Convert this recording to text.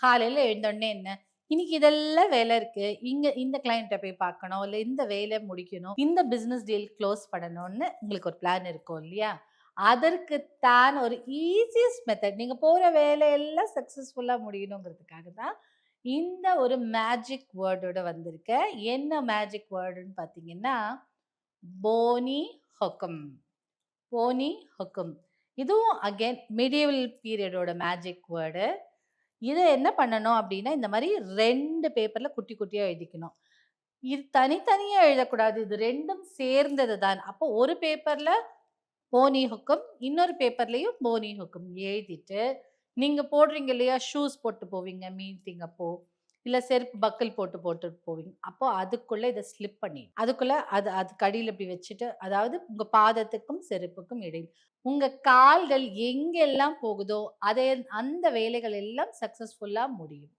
காலையில எழுந்தோனே என்ன? இன்னைக்கு இதெல்லாம் வேலை இருக்கு. இந்த கிளையண்ட்ட போய் பார்க்கணும். இல்ல இந்த வேலை முடிக்கணும். இந்த பிசினஸ் டீல் க்ளோஸ் பண்ணணும்னு உங்களுக்கு ஒரு பிளான் இருக்கும் இல்லையா? அதற்கு தான் ஒரு ஈசியஸ்ட் மெத்தட். நீங்க போற வேலையெல்லாம் சக்சஸ்ஃபுல்லா முடியணுங்கிறதுக்காக தான், இந்த ஒரு மேஜிக் வேர்டோட வந்திருக்கேன். என்ன மேஜிக் வேர்டுன்னு பார்த்தீங்கன்னா, போனி ஹொகம். போனி ஹொகம். இதுவும் அகைன் மெடியவல் பீரியடோட மேஜிக் வேர்டு. இத என்ன பண்ணணும் அப்டின்னா, இந்த மாரி 2 பேப்பர்ல குட்டி குட்டியா எழுதிக்கணும். இது தனித்தனியா எழுதக்கூடாது. இது 2ம் சேர்ந்தது தான். அப்போ ஒரு பேப்பர்ல போனி ஹுக்கும், இன்னொரு பேப்பர்லயும் போனி ஹுக்கும் எழுதிட்டு, நீங்க போடுறீங்க இல்லையா? ஷூஸ் போட்டு போவீங்க மீட்டிங் அப்போ. இல்ல செருப்பு பக்கிள் போட்டு போட்டுட்டு போவீங்க. அப்போ அதுக்குள்ள இத ஸ்லிப் பண்ணி அதுக்குள்ள அதுக்கு அடியில இப்டி வச்சுட்டு, அதாவது உங்க பாதத்துக்கும், செருப்புக்கும் இடையில். உங்க கால்கள் எங்கெல்லாம் போகுதோ, அந்த வேலைகள் எல்லாம் சக்சஸ்ஃபுல்லா முடியும்.